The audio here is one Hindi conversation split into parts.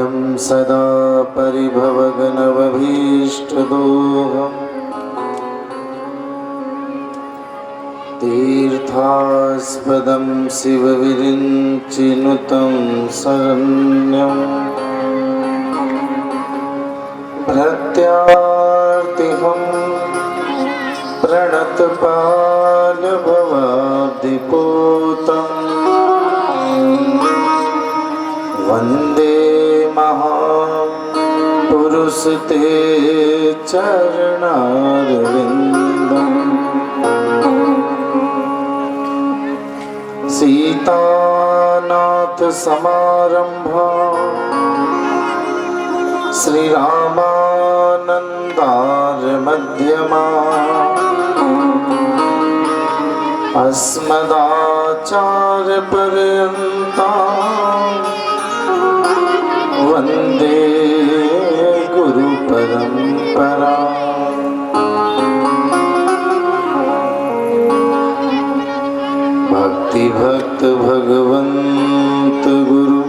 प्रियं सदा परिभवगनवभीष्टदोहम् तीर्थास्पदं शिवविरिञ्चिनुतं शरण्यम् प्रत्यार्तिहं प्रणतपालभवाब्धिपूतम् वन्दे महापुरुषते चरणारविन्दम् सीतानाथ समारंभा श्रीरामानन्दार मध्यमा अस्मदाचार्य पर्यन्ता वन्दे गुरु परंपरा। भक्ति भक्त भगवंत गुरु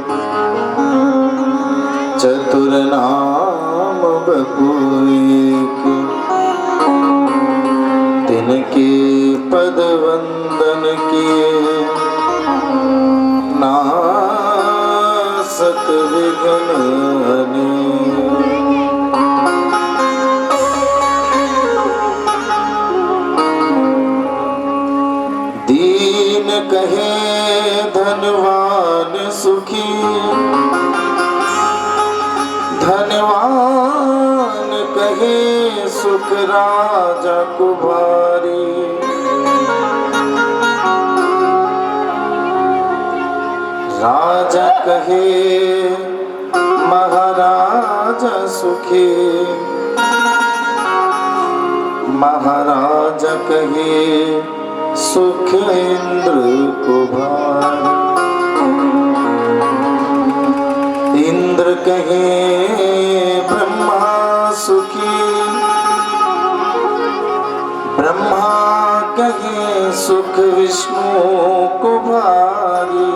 चतुर नाम बपुएक तिनके पद वंदन किए नासत विघ्न दीन कहे धनवान सुखी धनवान कहे सुख राजा कुमारी राजा कहे महाराजा सुखी महाराजा कहे सुख इंद्र को भारी इंद्र कहे ब्रह्मा सुखी ब्रह्मा कहे सुख विष्णु को भारी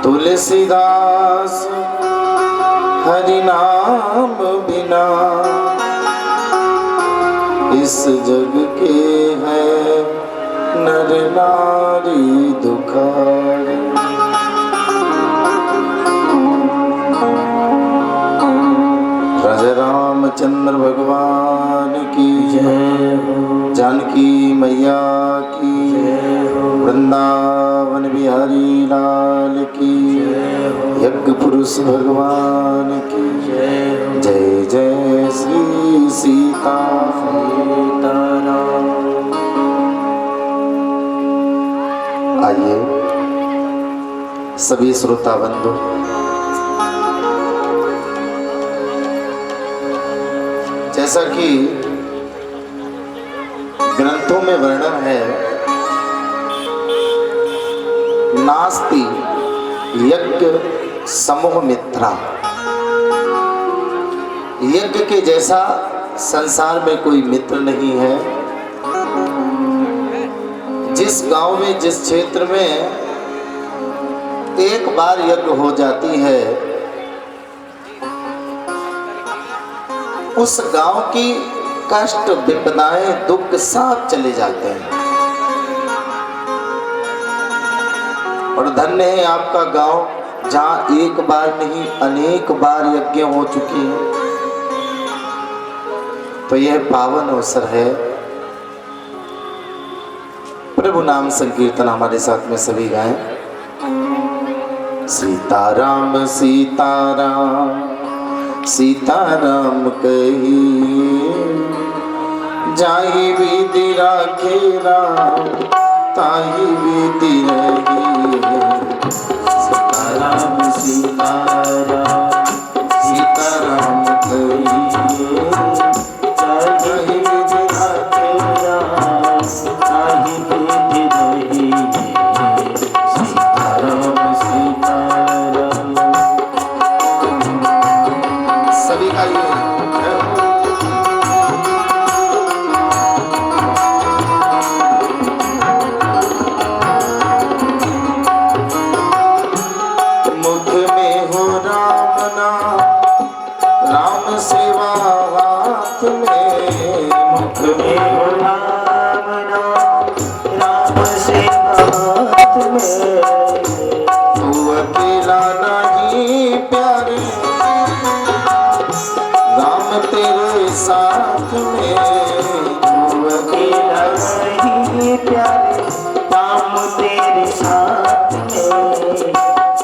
तुलसीदास हरि नाम बिना इस जग के है नर नारी दुखारी। राजा रामचंद्र भगवान की जय, जानकी मैया की जय, वृंदावन बिहारी लाल की जय, यज्ञ पुरुष भगवान की जय जय जय श्री सीताराम। आइए सभी श्रोता बंधु जैसा कि ग्रंथों में वर्णन है नास्ति यज्ञ समूह मित्रा, यज्ञ के जैसा संसार में कोई मित्र नहीं है। जिस गांव में जिस क्षेत्र में एक बार यज्ञ हो जाती है उस गांव की कष्ट विपदाएं दुख सब चले जाते हैं। और धन्य है आपका गांव जहां एक बार नहीं अनेक बार यज्ञ हो चुकी है। तो यह पावन अवसर है। प्रभु नाम संकीर्तन हमारे साथ में सभी गाएं। सीताराम सीताराम सीताराम कहिए जाहि विधि राखे राम ताहि विधि रहिए। सीताराम सीताराम सीताराम कहिए जाहि विधि राखे राम ताहि विधि रहिए। सीताराम सीताराम सभी का मुख में राम नाम, राम सेवा हाथ में, मुख में हो राम नाम, राम सेवा हाथ में। तू अकेला नहीं प्यारे, राम तेरे साथ में। तू अकेला नहीं प्यारे, राम तेरे साथ में।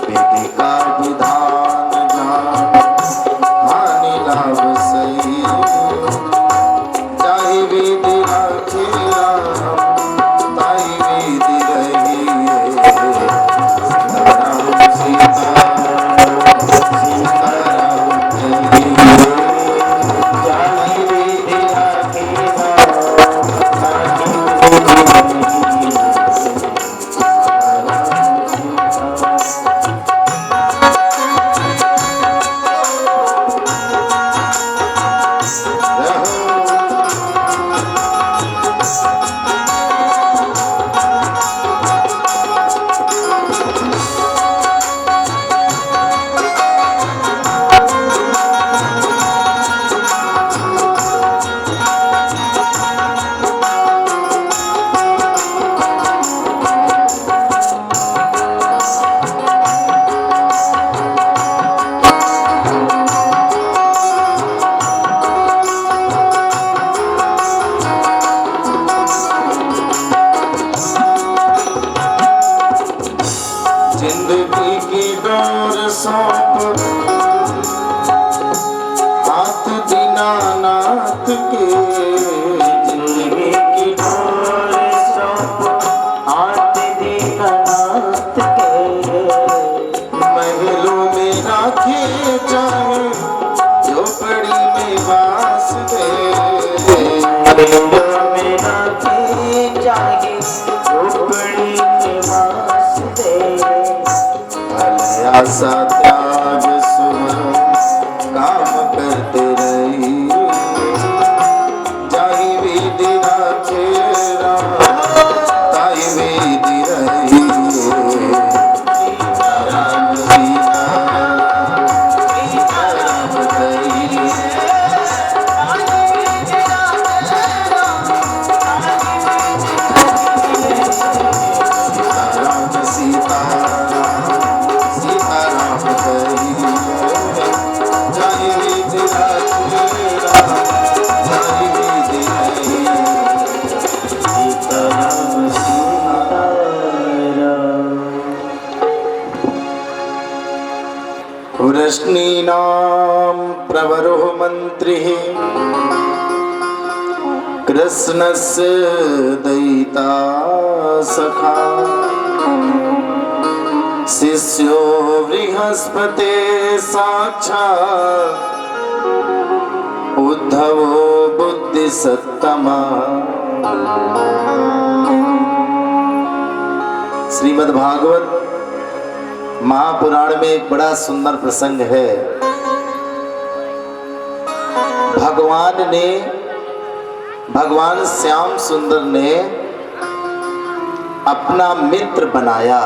विधि का विधान जान, हानि लाभ सही, चाहे विधि रखे राम, ताई विधि रही। राम सीता, सीता राम रही, चाहे विधि रखे राम, ताई विधि रही। जिंदगी की डोर सौंप हाथ दीनानाथ के, जिंदगी की डोर सौंप हाथ दीनानाथ के। महलों में राखे चाहे, झोपड़ी में वास दे। महलों में राखे चाहे, झोपड़ी में वास दे। आशा त्याग सुमन काम करते रही, जाहि विधि राखे राम, ताई विधि रही। राम सीता, सीता राम रही, राम सीता, सीता राम रही, जाहि विधि राखे राम, ताई विधि रही। सीता राम सीता राम। वृष्णीनां प्रवरो मन्त्रिः, कृष्णस्य दयिता सखा, शिष्यो बृहस्पते साक्षात्, उद्धवो बुद्धिसत्तमा। श्रीमद् भागवत महापुराण में एक बड़ा सुंदर प्रसंग है। भगवान श्याम सुंदर ने अपना मित्र बनाया।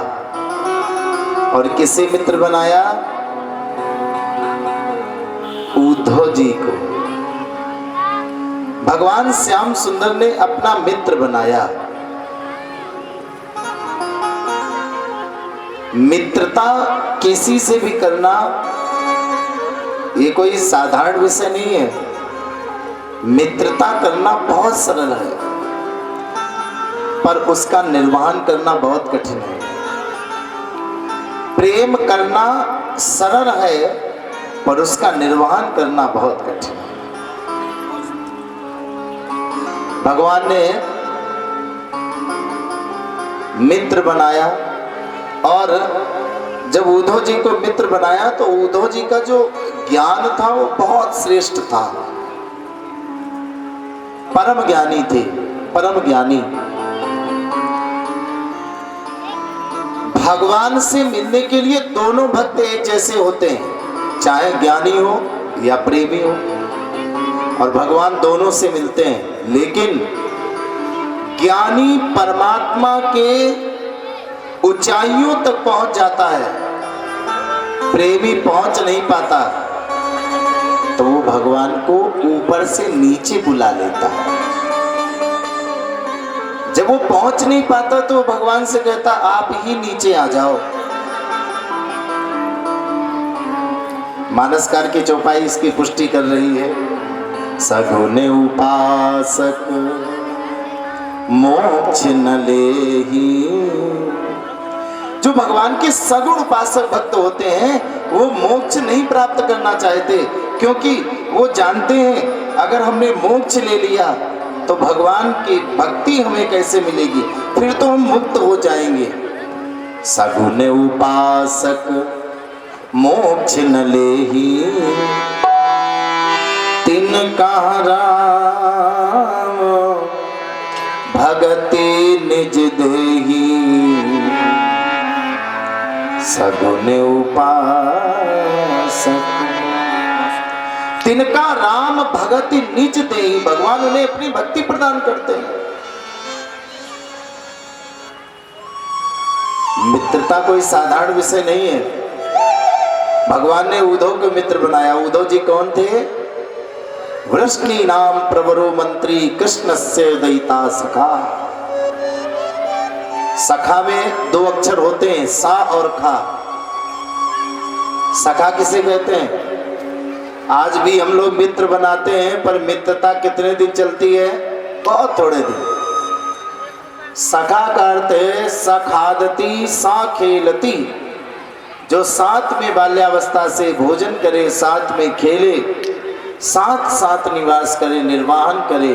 और किसे मित्र बनाया? उद्धव जी को। भगवान श्याम सुंदर ने अपना मित्र बनाया। मित्रता किसी से भी करना ये कोई साधारण विषय नहीं है। मित्रता करना बहुत सरल है, पर उसका निर्वहन करना बहुत कठिन है। प्रेम करना सरल है, पर उसका निर्वहन करना बहुत कठिन है। भगवान ने मित्र बनाया, और जब उद्धव जी को मित्र बनाया तो उद्धव जी का जो ज्ञान था वो बहुत श्रेष्ठ था। परम ज्ञानी थे, परम ज्ञानी। भगवान से मिलने के लिए दोनों भक्त एक जैसे होते हैं, चाहे ज्ञानी हो या प्रेमी हो, और भगवान दोनों से मिलते हैं। लेकिन ज्ञानी परमात्मा के ऊंचाइयों तक पहुंच जाता है, प्रेमी पहुंच नहीं पाता तो वो भगवान को ऊपर से नीचे बुला लेता है। जब वो पहुंच नहीं पाता तो भगवान से कहता आप ही नीचे आ जाओ। मानसकार की चौपाई इसकी पुष्टि कर रही है। सगुन उपासक मोक्ष न लेहि। जो भगवान के सगुण उपासक भक्त होते हैं वो मोक्ष नहीं प्राप्त करना चाहते, क्योंकि वो जानते हैं अगर हमने मोक्ष ले लिया तो भगवान की भक्ति हमें कैसे मिलेगी, फिर तो हम मुक्त हो जाएंगे। सगुन उपासक मोक्ष न लेहि, तिनका राम भगति निज देहि। सगुन उपासक तिनका राम भगति निज देहि। भगवान उन्हें अपनी भक्ति प्रदान करते हैं। मित्रता कोई साधारण विषय नहीं है। भगवान ने उद्धव को मित्र बनाया। उद्धव जी कौन थे? वृष्णि नाम प्रवरो मंत्री कृष्णस्य दयिता सखा। सखा में दो अक्षर होते हैं, सा और खा। सखा किसे कहते हैं? आज भी हम लोग मित्र बनाते हैं, पर मित्रता कितने दिन चलती है? बहुत थोड़े दिन। सखा का अर्थ है सखादती सा खेलती। जो साथ में बाल्यावस्था से भोजन करे, साथ में खेले, साथ साथ निवास करे, निर्वाहन करे,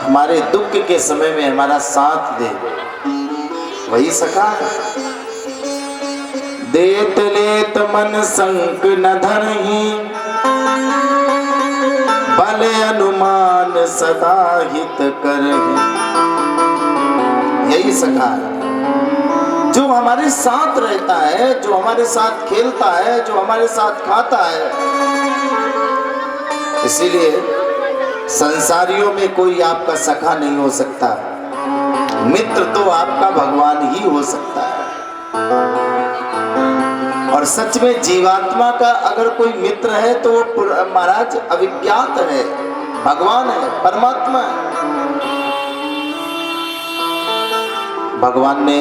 हमारे दुख के समय में हमारा साथ दे, वही सखा है। देत लेत मन संक न धरहि, बल अनुमान सदा हित करहि। यही सखा है जो हमारे साथ रहता है, जो हमारे साथ खेलता है, जो हमारे साथ खाता है। इसीलिए संसारियों में कोई आपका सखा नहीं हो सकता। मित्र तो आपका भगवान ही हो सकता है। और सच में जीवात्मा का अगर कोई मित्र है तो वो महाराज अविज्ञात है, भगवान है, परमात्मा है। भगवान ने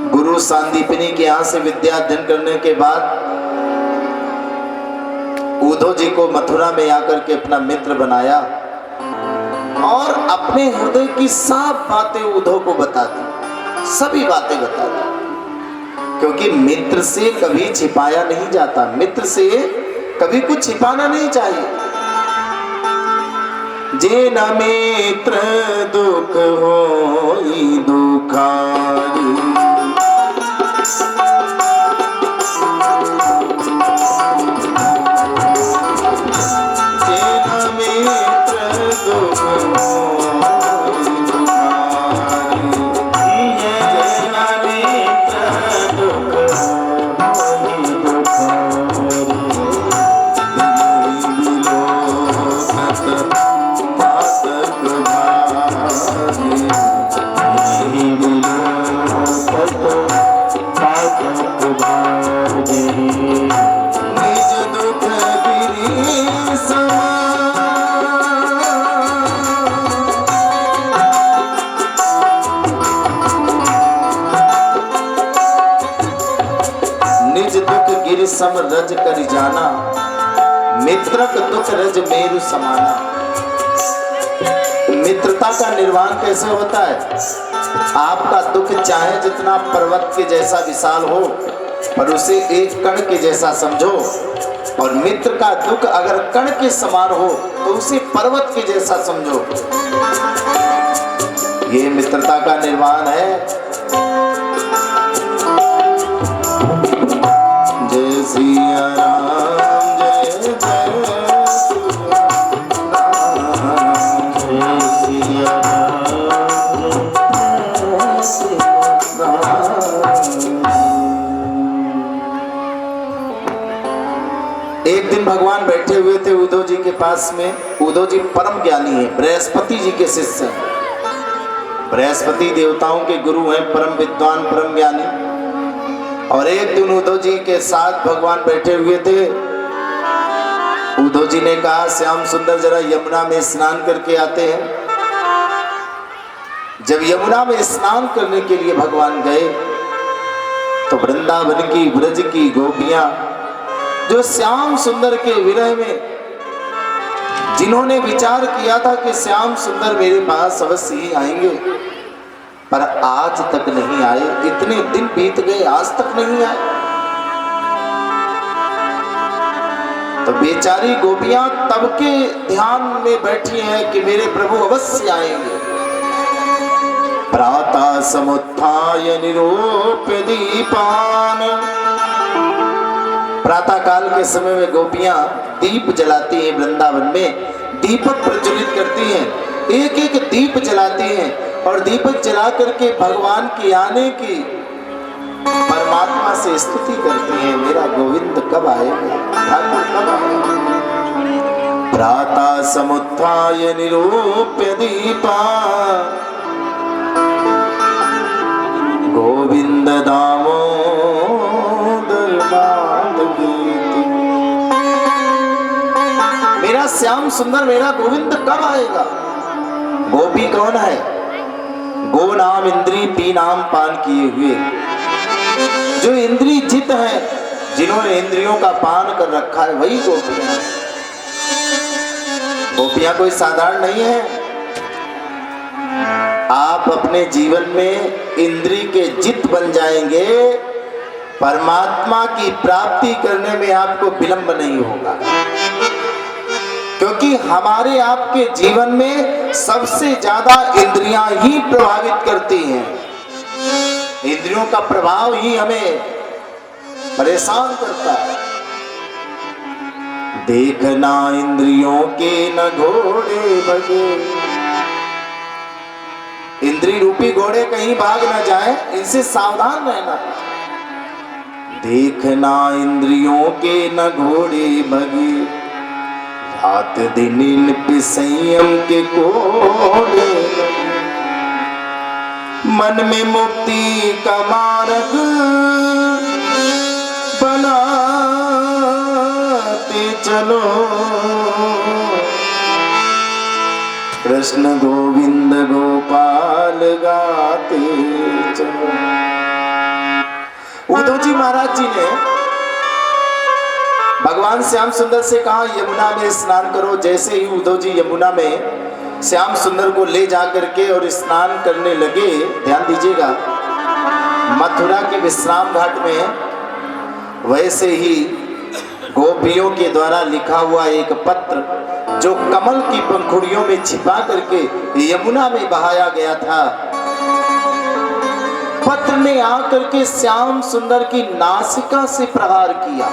गुरु सांदीपनी के यहाँ से विद्या अध्ययन करने के बाद उद्धव जी को मथुरा में आकर के अपना मित्र बनाया और अपने हृदय की सब बातें उद्धव को बता दी, सभी बातें बता दी। क्योंकि मित्र से कभी छिपाया नहीं जाता, मित्र से कभी कुछ छिपाना नहीं चाहिए। जे न मित्र दुख होई दुखारी, सम रज कर जाना, मित्रक दुख रज मेरु समाना। मित्रता का निर्वाह कैसे होता है? आपका दुख चाहे जितना पर्वत के जैसा विशाल हो, पर उसे एक कण के जैसा समझो, और मित्र का दुख अगर कण के समान हो तो उसे पर्वत के जैसा समझो। ये मित्रता का निर्वाह है। सिया राम जय जय सिया एक दिन भगवान बैठे हुए थे उद्धव जी के पास में। उद्धव जी परम ज्ञानी है, बृहस्पति जी के शिष्य हैं। बृहस्पति देवताओं के गुरु हैं, परम विद्वान, परम ज्ञानी। और एक दिन उद्धव जी के साथ भगवान बैठे हुए थे। उद्धव जी ने कहा, श्याम सुंदर जरा यमुना में स्नान करके आते हैं। जब यमुना में स्नान करने के लिए भगवान गए तो वृंदावन की ब्रज की गोपियां जो श्याम सुंदर के विरह में जिन्होंने विचार किया था कि श्याम सुंदर मेरे पास अवश्य ही आएंगे, पर आज तक नहीं आए। इतने दिन बीत गए, आज तक नहीं आए। तो बेचारी गोपियां तब के ध्यान में बैठी हैं कि मेरे प्रभु अवश्य आएंगे। प्रातः समुत्थाय निरूप्य दीपान, प्रातः काल के समय में गोपियां दीप जलाती हैं, वृंदावन में दीपक प्रज्वलित करती हैं, एक एक दीप जलाती हैं और दीपक जला करके भगवान के आने की परमात्मा से स्तुति करती हैं, मेरा गोविंद कब आएगा, ठाकुर कब आएगा। प्रातः समुत्थाय निरूप्य दीपा गोविंद दामोदर माधवीति, मेरा श्याम सुंदर मेरा गोविंद कब आएगा। गोपी कौन है? गो नाम इंद्री पी नाम पान किए हुए, जो इंद्री जित है, जिन्होंने इंद्रियों का पान कर रखा है, वही गोपियां हैं। गोपियां कोई साधारण नहीं है। आप अपने जीवन में इंद्री के जित बन जाएंगे, परमात्मा की प्राप्ति करने में आपको विलंब नहीं होगा, क्योंकि हमारे आपके जीवन में सबसे ज्यादा इंद्रियां ही प्रभावित करती हैं। इंद्रियों का प्रभाव ही हमें परेशान करता है। देखना इंद्रियों के न घोड़े भगे, इंद्री रूपी घोड़े कहीं भाग न जाए, इनसे सावधान रहना। देखना इंद्रियों के न घोड़े भगे, रात दिन इन पे संयम के कोड़े, मन में मुक्ति का मार्ग बनाते चलो, कृष्ण गोविंद गोपाल गाते चलो। उद्धव जी महाराज जी ने भगवान श्याम सुंदर से कहा यमुना में स्नान करो। जैसे ही उद्धव जी यमुना में श्याम सुंदर को ले जाकर के और स्नान करने लगे, ध्यान दीजिएगा, मथुरा के विश्राम घाट में वैसे ही गोपियों के द्वारा लिखा हुआ एक पत्र जो कमल की पंखुड़ियों में छिपा करके यमुना में बहाया गया था, पत्र ने आकर के श्याम सुंदर की नासिका से प्रहार किया,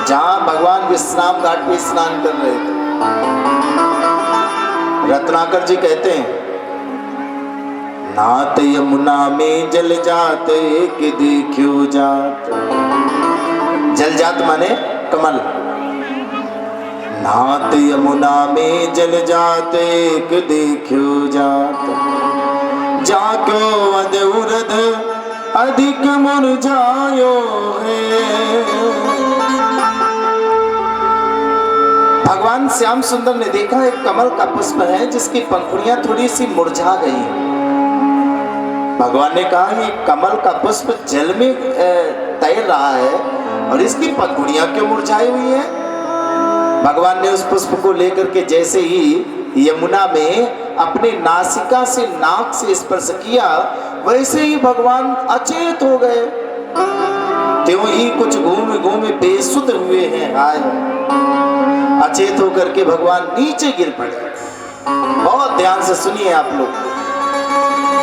जहां भगवान विश्राम घाट पे स्नान कर रहे थे। रत्नाकर जी कहते हैं, नात यमुना में जल जाते कि देखियो जात, जल जात माने कमल, नात यमुना में जल जाते कि देखियो जात, जाको अध उरध अधिक मुरझायो है। भगवान श्याम सुंदर ने देखा एक कमल का पुष्प है जिसकी पंखुड़ियां थोड़ी सी मुरझा गई। भगवान ने कहा ये कमल का पुष्प जल में तैर रहा है और इसकी पंखुड़ियां क्यों मुरझाई हुई है। भगवान ने उस पुष्प को लेकर के जैसे ही यमुना में अपने नासिका से नाक से स्पर्श किया, वैसे ही भगवान अचेत हो गए। त्यों ही कुछ घूमे घूमे बेसुध हुए हैं, आए अचेत होकर के भगवान नीचे गिर पड़े। बहुत ध्यान से सुनिए आप लोग।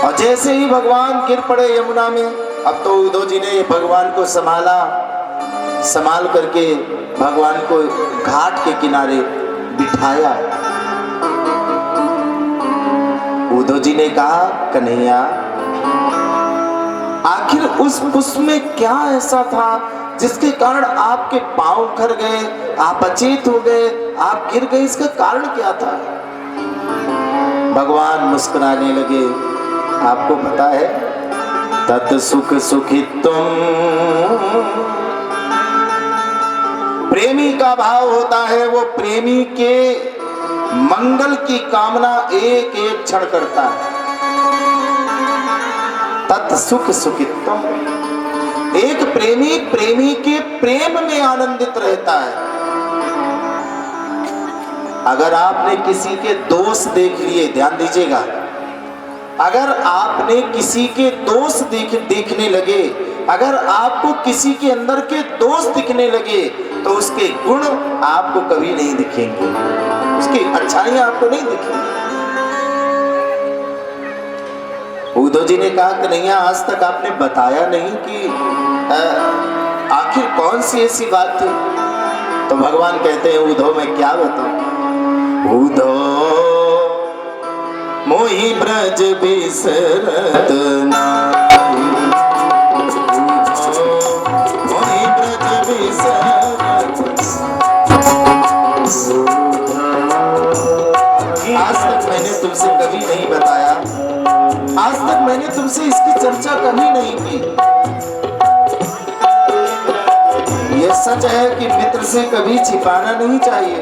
और जैसे ही भगवान गिर पड़े यमुना में, अब तो उद्धव जी ने भगवान को संभाल करके भगवान को घाट के किनारे बिठाया। उद्धव जी ने कहा, कन्हैया आखिर उस पुष्प में क्या ऐसा था जिसके कारण आपके पांव उखड़ गए, आप अचेत हो गए, आप गिर गए, इसका कारण क्या था। भगवान मुस्कुराने लगे। आपको पता है तत् सुख सुखित्वम। प्रेमी का भाव होता है वो प्रेमी के मंगल की कामना एक एक क्षण करता है। तत् सुख सुखित्वम। एक प्रेमी प्रेमी के प्रेम में आनंदित रहता है। अगर आपने किसी के दोष देख लिए, ध्यान दीजिएगा, अगर आपने किसी के दोष देखने लगे, अगर आपको किसी के अंदर के दोष दिखने लगे, तो उसके गुण आपको कभी नहीं दिखेंगे, उसकी अच्छाइयां आपको नहीं दिखेंगी। उद्धव जी ने कहा कन्हैया, आज तक आपने बताया नहीं कि आखिर कौन सी ऐसी बात थी। तो भगवान कहते हैं, उद्धव मैं क्या बताऊं, उद्धव मोहि ब्रज बिसरत नाहि, मोहि ब्रज बिसरत। आज तक मैंने तुमसे कभी नहीं बताया, आज तक मैंने तुमसे इसकी चर्चा कभी नहीं की। यह सच है कि मित्र से कभी छिपाना नहीं चाहिए,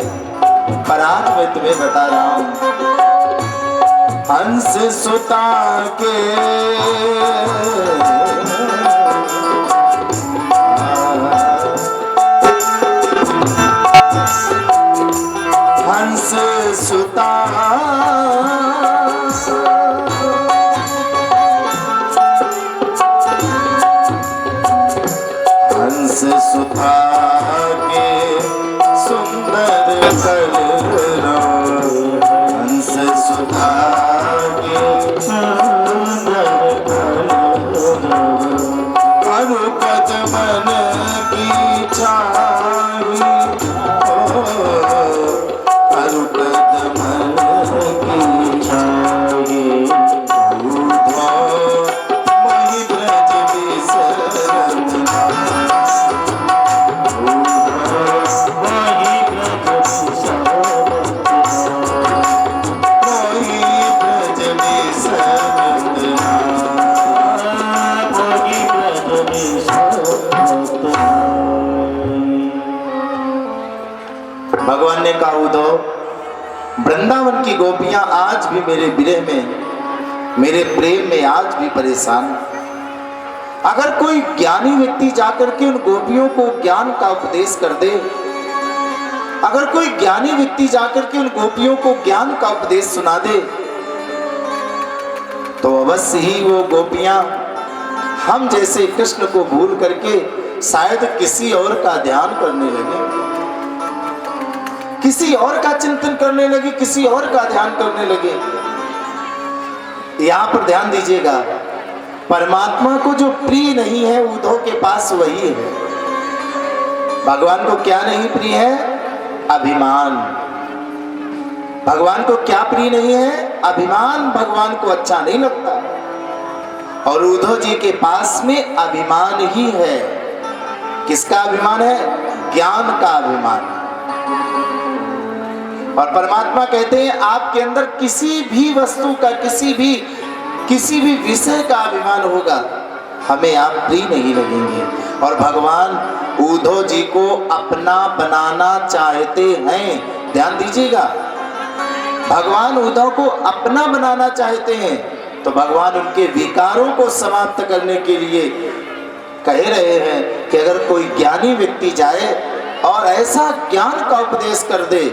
पर आज मैं तुम्हें बता रहा हूं। हंस सुता के हंस सुता हंस सुता के सुंदर कलरव, हंस सुता के सुंदर कलरव, अनुपद मन की छाही, अनुपद मन की छाही, उद्धव मोहि ब्रज बिसरत भगवान ने कहा, उद्धव वृंदावन की गोपियां आज भी मेरे विरह में, मेरे प्रेम में आज भी परेशान। अगर कोई ज्ञानी व्यक्ति जाकर के उन गोपियों को ज्ञान का उपदेश कर दे, अगर कोई ज्ञानी व्यक्ति जाकर के उन गोपियों को ज्ञान का उपदेश सुना दे, तो अवश्य ही वो गोपियां हम जैसे कृष्ण को भूल करके शायद किसी और का ध्यान करने लगे, किसी और का चिंतन करने लगे, किसी और का ध्यान करने लगे। यहां पर ध्यान दीजिएगा, परमात्मा को जो प्रिय नहीं है उद्धव के पास वही है। भगवान को क्या नहीं प्रिय है? अभिमान। भगवान को क्या प्रिय नहीं है? अभिमान। भगवान को अच्छा नहीं लगता, और उद्धव जी के पास में अभिमान ही है। किसका अभिमान है? ज्ञान का अभिमान। और परमात्मा कहते हैं आपके अंदर किसी भी वस्तु का, किसी भी विषय का अभिमान होगा, हमें आप प्रिय नहीं लगेंगे। और भगवान उद्धव जी को अपना बनाना चाहते हैं। ध्यान दीजिएगा, भगवान उद्धव को अपना बनाना चाहते हैं, तो भगवान उनके विकारों को समाप्त करने के लिए कह रहे हैं कि अगर कोई ज्ञानी व्यक्ति जाए और ऐसा ज्ञान का उपदेश कर दे,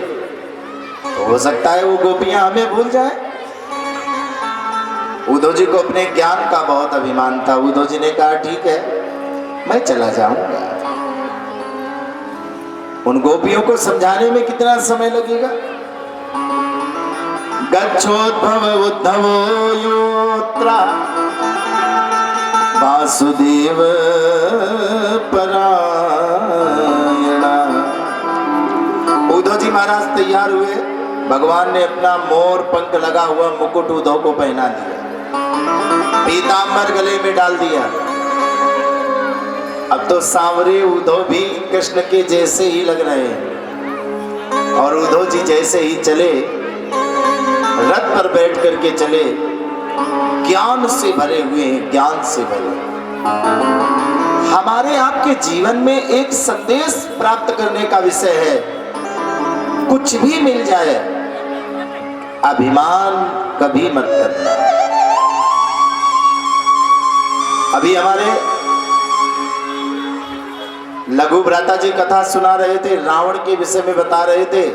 तो हो सकता है वो गोपियां हमें भूल जाए। उद्धव जी को अपने ज्ञान का बहुत अभिमान था। उद्धव जी ने कहा ठीक है, मैं चला जाऊंगा। उन गोपियों को समझाने में कितना समय लगेगा? गच्छोद्भव उद्धवो योत्रा वासुदेव परायणा। उद्धव जी महाराज तैयार हुए। भगवान ने अपना मोर पंख लगा हुआ मुकुट उद्धव को पहना दिया, पीतांबर गले में डाल दिया। अब तो सांवरे उद्धव भी कृष्ण के जैसे ही लग रहे हैं। और उद्धव जी जैसे ही चले, रथ पर बैठ करके चले, ज्ञान से भरे हुए हैं, ज्ञान से भरे। हमारे आपके जीवन में एक संदेश प्राप्त करने का विषय है, कुछ भी मिल जाए अभिमान कभी मत करना। अभी हमारे लघु भ्राता जी कथा सुना रहे थे, रावण के विषय में बता रहे थे।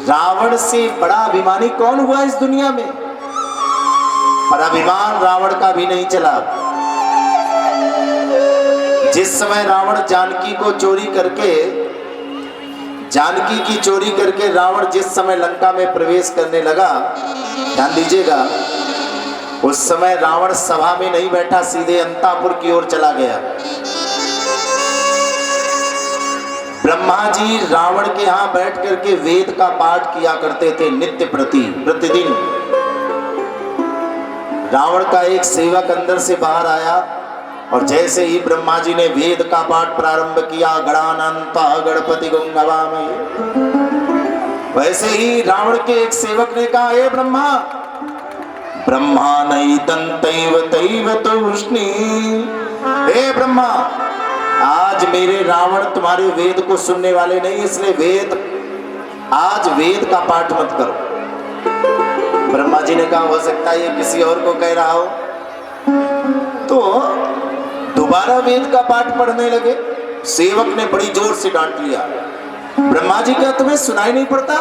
रावण से बड़ा अभिमानी कौन हुआ इस दुनिया में? पर अभिमान रावण का भी नहीं चला। जिस समय रावण जानकी को चोरी करके, जानकी की चोरी करके रावण जिस समय लंका में प्रवेश करने लगा, ध्यान दीजिएगा, उस समय रावण सभा में नहीं बैठा, सीधे अंतापुर की ओर चला गया। ब्रह्मा जी रावण के यहां बैठ करके वेद का पाठ किया करते थे नित्य प्रतिदिन। रावण का एक सेवक अंदर से बाहर आया और जैसे ही ब्रह्मा जी ने वेद का पाठ प्रारंभ किया, गणानंता गणपति गंगवा में, वैसे ही रावण के एक सेवक ने कहा, हे ब्रह्मा, ब्रह्मा नहीं दंतैव तैव तूष्णी, हे ब्रह्मा, आज मेरे रावण तुम्हारे वेद को सुनने वाले नहीं, इसलिए आज वेद का पाठ मत करो। ब्रह्मा जी ने कहा, हो सकता है ये किसी और को कह रहा हो। तो दोबारा वेद का पाठ पढ़ने लगे। सेवक ने बड़ी जोर से डांट लिया, ब्रह्मा जी, क्या तुम्हें सुनाई नहीं पड़ता?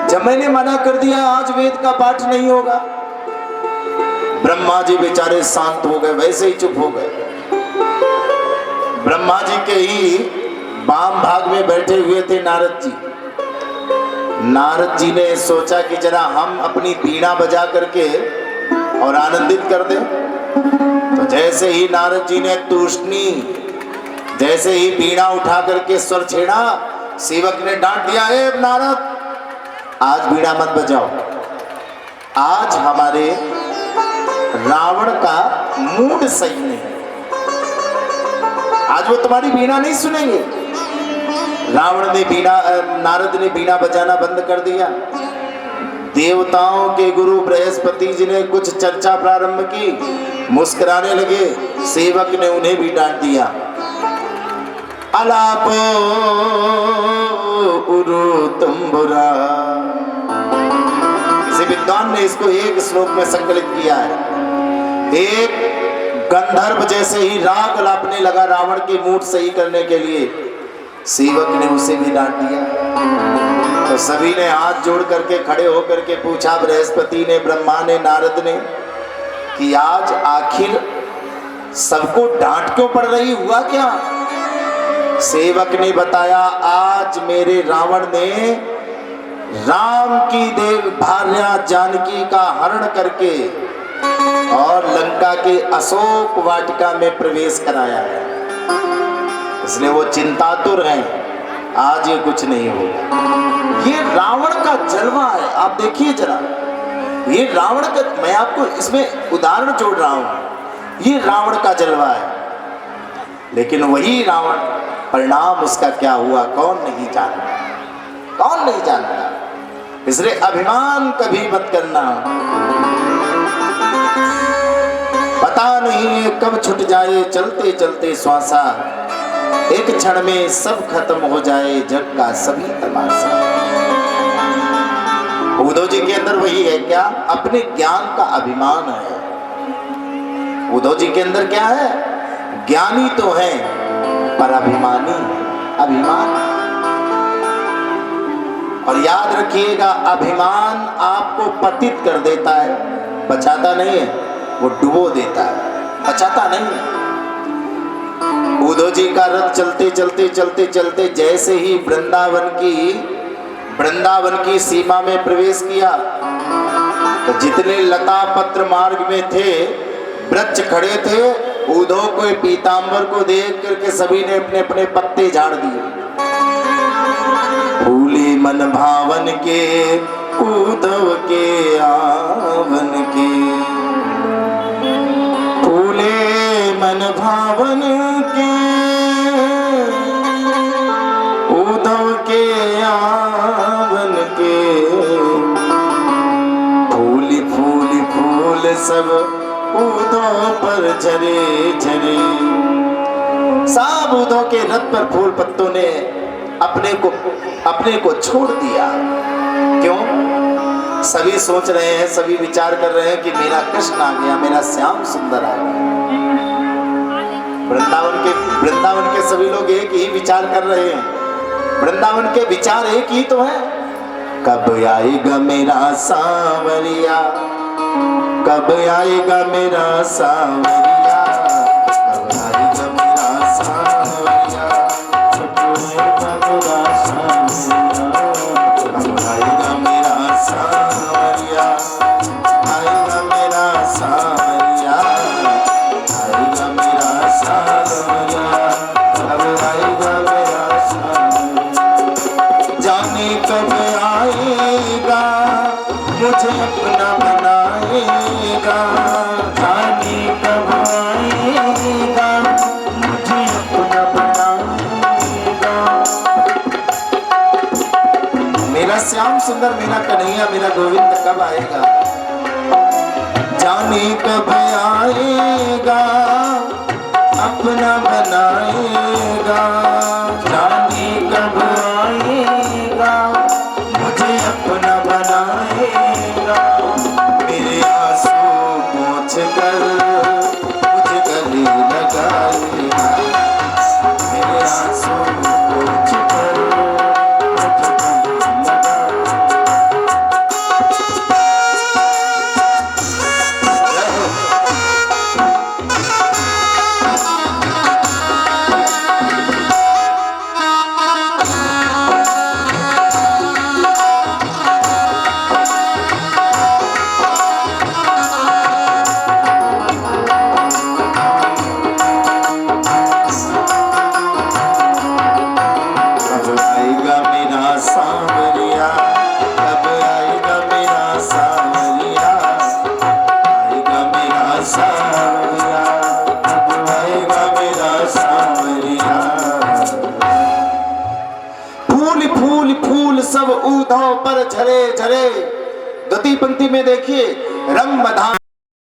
जब मैंने मना कर दिया आज वेद का पाठ नहीं होगा। ब्रह्मा जी बेचारे शांत हो गए, वैसे ही चुप हो गए। ब्रह्मा जी के ही वाम भाग में बैठे हुए थे नारद जी। नारद जी ने सोचा कि जरा हम अपनी बीड़ा बजा करके और आनंदित कर दें। तो जैसे ही नारद जी ने तूष्णी, जैसे ही बीड़ा उठा करके स्वर छेड़ा, सेवक ने डांट दिया, हे नारद, आज बीड़ा मत बजाओ, आज हमारे रावण का मूड सही नहीं है, आज वो तुम्हारी बीड़ा नहीं सुनेंगे। रावण ने नारद ने बीड़ा बजाना बंद कर दिया। देवताओं के गुरु बृहस्पति जी ने कुछ चर्चा प्रारंभ की, मुस्कुराने लगे। सेवक ने उन्हें भी डांट दिया। अलापो उरु तुम्बुरा, किसी विद्वान ने इसको एक श्लोक में संकलित किया है। एक गंधर्व जैसे ही राग लापने लगा रावण की मूड सही करने के लिए, सेवक ने उसे भी डांट दिया। तो सभी ने हाथ जोड़ करके खड़े होकर के पूछा, बृहस्पति ने, ब्रह्मा ने, नारद ने, कि आज आखिर सबको डांट क्यों पड़ रही, हुआ क्या? सेवक ने बताया, आज मेरे रावण ने राम की देव भार्या जानकी का हरण करके और लंका के अशोक वाटिका में प्रवेश कराया है, इसलिए वो चिंतातुर हैं, आज ये कुछ नहीं होगा। ये रावण का जलवा है। आप देखिए जरा, ये रावण का, मैं आपको इसमें उदाहरण जोड़ रहा हूं, ये रावण का जलवा है। लेकिन वही रावण, परिणाम उसका क्या हुआ कौन नहीं जानता, कौन नहीं जानता। इसलिए अभिमान कभी मत करना। पता नहीं कब छूट जाए चलते चलते श्वासा, एक क्षण में सब खत्म हो जाए जग का सभी तमाशा। उद्धव जी के अंदर वही है क्या? अपने ज्ञान का अभिमान है। उद्धव जी के अंदर क्या है? ज्ञानी तो है पर अभिमानी, अभिमान। और याद रखिएगा, अभिमान आपको पतित कर देता है, बचाता नहीं है, वो डुबो देता है, बचाता नहीं है। उद्धव जी का रथ चलते चलते चलते चलते जैसे ही वृंदावन की सीमा में प्रवेश किया, तो जितने लता पत्र मार्ग में थे, वृक्ष खड़े थे, उद्धव को, पीतांबर को देख करके सभी ने अपने अपने पत्ते झाड़ दिए। फूले मन भावन के उद्धव के आवन के, फूले मन भावन के उद्धव के आवन के, फूली फूल सब ऊदों पर झरे झरे। सब ऊदों के रथ पर फूल पत्तों ने अपने को छोड़ दिया। क्यों? सभी सोच रहे हैं, सभी विचार कर रहे हैं कि मेरा कृष्ण आ गया, मेरा श्याम सुंदर आ गया। वृंदावन के सभी लोग एक ही विचार कर रहे हैं। वृंदावन के विचार एक ही तो है। कब आएगा मेरा सांवरिया, कब आएगा मेरा सांवरिया, कब आएगा मेरा सांवरिया, कब आएगा मेरा सांवरिया, आएगा मेरा सांवरिया, आएगा मेरा सांवरिया, कब आएगा मेरा सांवरिया। जाने कब आएगा मुझे अपना बनाएगा, जाने कब आएगा मुझे अपना बनाएगा। मेरा श्याम सुंदर, मेरा कन्हैया, मेरा गोविंद कब आएगा? जाने कब आएगा अपना बनाएगा, जाने कब आएगा मुझे अपना बनाएगा। मेरे आंसू पोंछ कर मुझे गले लगाएगा, मेरे आंसू पोंछ कर मुझे गले लगाएगा। कब आएगा मेरा सांवरिया, कब आएगा मेरा सांवरिया, आएगा मेरा सांवरिया, कब आएगा मेरा सांवरिया। फूल फूल फूल सब ऊधों पर झरे झरे। द्वितीय पंक्ति में देखिए, रंग बधान